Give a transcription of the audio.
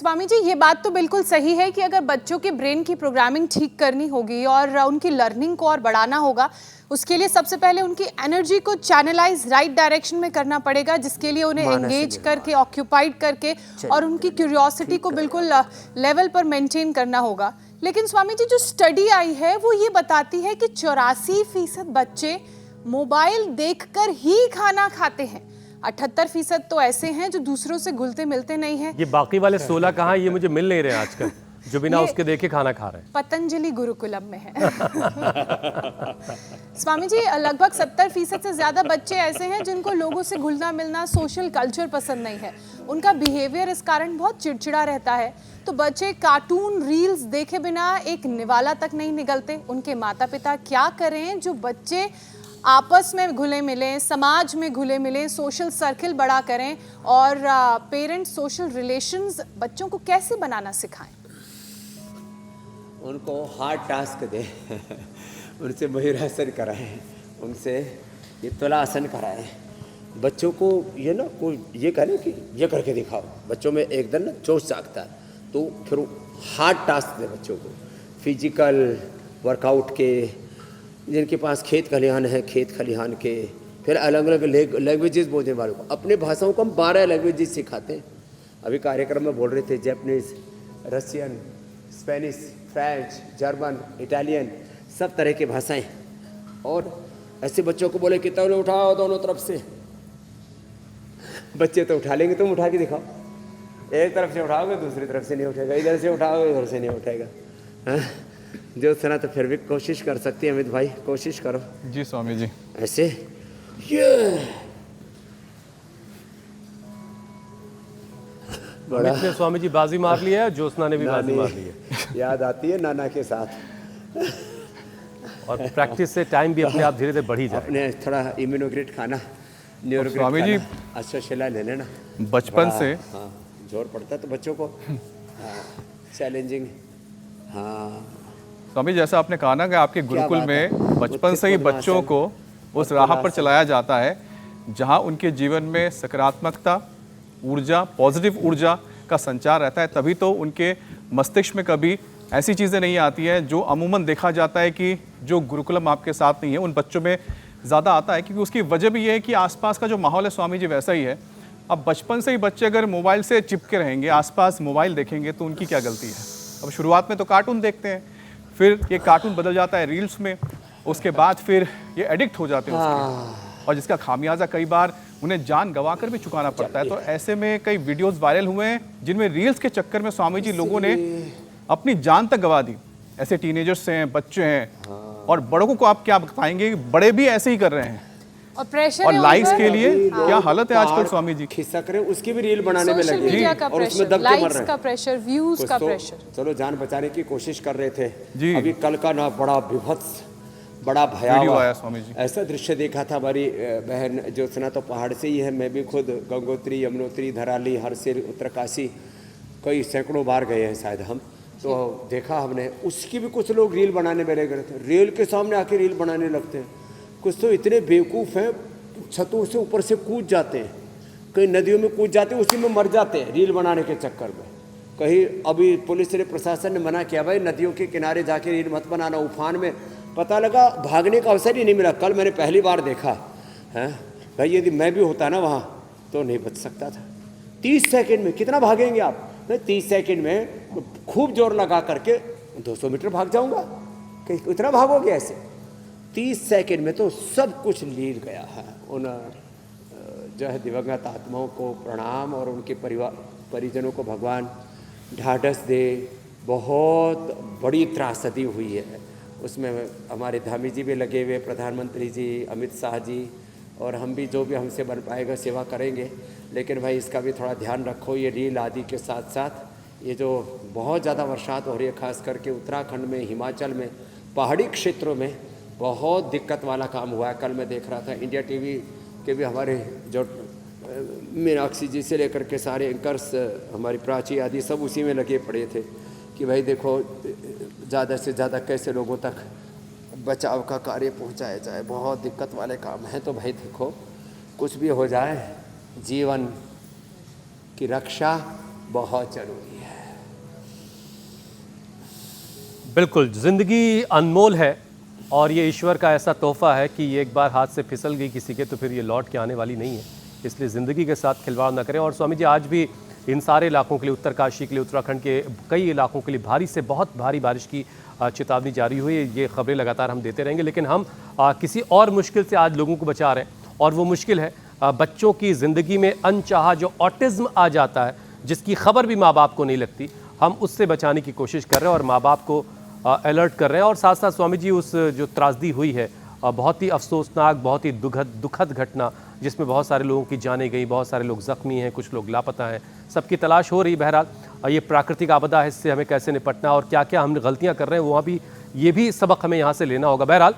स्वामी जी, ये बात तो बिल्कुल सही है कि अगर बच्चों के ब्रेन की प्रोग्रामिंग ठीक करनी होगी और उनकी लर्निंग को और बढ़ाना होगा, उसके लिए सबसे पहले उनकी एनर्जी को चैनलाइज राइट डायरेक्शन में करना पड़ेगा, जिसके लिए उन्हें एंगेज करके, ऑक्यूपाइड करके और उनकी क्यूरियोसिटी को बिल्कुल लेवल पर मेंटेन करना होगा। लेकिन स्वामी जी, जो स्टडी आई है वो ये बताती है कि 84% बच्चे मोबाइल देखकर ही खाना खाते हैं। 78% तो ऐसे हैं जो दूसरों से घुलते मिलते नहीं हैं। ये बाकी वाले 16 कहाँ, ये मुझे मिल नहीं रहे आजकल, जो बिना उसके देखे खाना खा रहे हैं। पतंजलि गुरुकुलम में है। स्वामी जी, लगभग 70% से ज्यादा बच्चे ऐसे हैं जिनको लोगों से घुलना मिलना, सोशल कल्चर पसंद नहीं है। उनका बिहेवियर इस कारण बहुत चिड़चिड़ा रहता है। तो बच्चे कार्टून रील्स देखे बिना एक निवाला तक नहीं निगलते। उनके माता पिता क्या करें जो बच्चे आपस में घुले मिलें, समाज में घुले मिलें, सोशल सर्किल बड़ा करें और पेरेंट सोशल रिलेशंस बच्चों को कैसे बनाना सिखाएं? उनको हार्ड टास्क दें, उनसे महिरासन कराएं, उनसे ये तुलासन कराएं। बच्चों को ये ना कोई ये करें कि ये करके दिखाओ। बच्चों में एकदम ना जोश जागता है, तो फिर हार्ड टास्क दें बच्चों को, फिजिकल वर्कआउट के, जिनके पास खेत खलिहान है खेत खलिहान के, फिर अलग अलग लैंग्वेजेस बोलने वालों को। अपने भाषाओं को हम 12 लैंग्वेजेस सिखाते हैं। अभी कार्यक्रम में बोल रहे थे Japanese, Russian, Spanish, French, German, Italian, सब तरह की भाषाएं। और ऐसे बच्चों को बोले कि तौले उठाओ दोनों तरफ से। बच्चे तो उठा लेंगे, तुम उठा के दिखाओ। एक तरफ से उठाओगे दूसरी तरफ से नहीं उठेगा, इधर से उठाओगे उधर से नहीं उठेगा। जो सुना तो फिर भी कोशिश कर सकती है अमित भाई, कोशिश करो। जी स्वामी जी। ऐसे ये अमित ने स्वामी जी बाजी मार लिया है, ज्योत्सना ने भी बाजी मार ली है। याद आती है नाना के साथ। और प्रैक्टिस से टाइम भी अपने आप धीरे धीरे बढ़ी जाए। अपने थोड़ा इम्यूनोग्रेट खाना, न्यूरोग्रेट स्वामी जी अश्वशिला ले लेना। बचपन से हाँ जोर पड़ता है तो बच्चों को चैलेंजिंग। हाँ स्वामी, जैसा आपने कहा ना कि आपके गुरुकुल में बचपन से ही बच्चों को उस राह पर चलाया जाता है जहां उनके जीवन में सकारात्मकता, ऊर्जा, पॉजिटिव ऊर्जा का संचार रहता है, तभी तो उनके मस्तिष्क में कभी ऐसी चीज़ें नहीं आती हैं जो अमूमन देखा जाता है कि जो गुरुकुलम आपके साथ नहीं है उन बच्चों में ज़्यादा आता है। क्योंकि उसकी वजह भी ये है कि आसपास का जो माहौल है स्वामी जी वैसा ही है। अब बचपन से ही बच्चे अगर मोबाइल से चिपके रहेंगे, आसपास मोबाइल देखेंगे, तो उनकी क्या गलती है? अब शुरुआत में तो कार्टून देखते हैं, फिर ये कार्टून बदल जाता है रील्स में, उसके बाद फिर ये एडिक्ट हो जाते हैं उसके, और जिसका खामियाजा कई बार उन्हें जान गंवा कर भी चुकाना पड़ता है। तो ऐसे में कई वीडियोस वायरल हुए हैं जिनमें रील्स के चक्कर में स्वामी जी लोगों ने अपनी जान तक गंवा दी। ऐसे टीनेजर्स हैं, बच्चे हैं, और बड़ों को आप क्या बताएंगे? बड़े भी ऐसे ही कर रहे हैं और प्रेशर और लाइक्स के लिए क्या हालत है आजकल स्वामी जी। खिसक रहे, उसकी भी रील बनाने में लगे मीडिया का और उसमें प्रेशर, दब के मर लाइक्स रहे का प्रेशर, व्यूज का तो प्रेशर। चलो जान बचाने की कोशिश कर रहे थे जी। अभी कल का ना बड़ा विभत्स, बड़ा वीडियो आया भयावह स्वामी जी। ऐसा दृश्य देखा था। हमारी बहन ज्योत्सना तो पहाड़ से ही है, मैं भी खुद गंगोत्री, यमुनोत्री, धराली, हरसिल, उत्तरकाशी कई सैकड़ों बार गए हैं शायद हम। तो देखा हमने, उसकी भी कुछ लोग रील बनाने में लगे रहते हैं। रील के सामने आके रील बनाने लगते हैं। कुछ तो इतने बेवकूफ़ हैं, छतों से ऊपर से कूद जाते हैं, कहीं नदियों में कूद जाते हैं, उसी में मर जाते हैं रील बनाने के चक्कर में। कहीं अभी पुलिस ने, प्रशासन ने मना किया, भाई नदियों के किनारे जाके रील मत बनाना, उफान में। पता लगा भागने का अवसर ही नहीं मिला। कल मैंने पहली बार देखा है भाई, यदि मैं भी होता ना वहाँ तो नहीं बच सकता था। 30 सेकंड में कितना भागेंगे आप? मैं 30 सेकंड में खूब जोर लगा करके 200 मीटर भाग जाऊँगा। इतना भागोगे ऐसे? 30 सेकंड में तो सब कुछ लील गया है। उन जो है दिवंगत आत्माओं को प्रणाम, और उनके परिजनों को भगवान ढाढ़स दे। बहुत बड़ी त्रासदी हुई है उसमें। हमारे धामी जी भी लगे हुए, प्रधानमंत्री जी, अमित शाह जी, और हम भी जो भी हमसे बन पाएगा सेवा करेंगे। लेकिन भाई इसका भी थोड़ा ध्यान रखो। ये रील आदि के साथ साथ ये जो बहुत ज़्यादा बरसात हो रही है, खास करके उत्तराखंड में, हिमाचल में, पहाड़ी क्षेत्रों में बहुत दिक्कत वाला काम हुआ है। कल मैं देख रहा था इंडिया टीवी के भी हमारे जो मीनाक्षी जी से लेकर के सारे एंकर्स, हमारी प्राची आदि सब उसी में लगे पड़े थे कि भाई देखो ज़्यादा से ज़्यादा कैसे लोगों तक बचाव का कार्य पहुंचाया जाए। बहुत दिक्कत वाले काम हैं। तो भाई देखो, कुछ भी हो जाए, जीवन की रक्षा बहुत जरूरी है। बिल्कुल, ज़िंदगी अनमोल है और ये ईश्वर का ऐसा तोहफ़ा है कि ये एक बार हाथ से फिसल गई किसी के तो फिर ये लौट के आने वाली नहीं है। इसलिए ज़िंदगी के साथ खिलवाड़ ना करें। और स्वामी जी, आज भी इन सारे इलाकों के लिए, उत्तरकाशी के लिए, उत्तराखंड के कई इलाकों के लिए भारी से बहुत भारी बारिश की चेतावनी जारी हुई है। ये खबरें लगातार हम देते रहेंगे, लेकिन हम किसी और मुश्किल से आज लोगों को बचा रहे हैं और वो मुश्किल है बच्चों की ज़िंदगी में अनचाहा जो ऑटिज़्म आ जाता है, जिसकी खबर भी माँ बाप को नहीं लगती, हम उससे बचाने की कोशिश कर रहे हैं और माँ बाप को अलर्ट कर रहे हैं। और साथ साथ स्वामी जी, उस जो त्रासदी हुई है, बहुत ही अफसोसनाक, बहुत ही दुखद घटना, जिसमें बहुत सारे लोगों की जानें गई, बहुत सारे लोग ज़ख्मी हैं, कुछ लोग लापता हैं, सबकी तलाश हो रही। बहरहाल ये प्राकृतिक आपदा है, इससे हमें कैसे निपटना और क्या क्या हम गलतियां कर रहे हैं, वहाँ भी ये भी सबक हमें यहाँ से लेना होगा। बहरहाल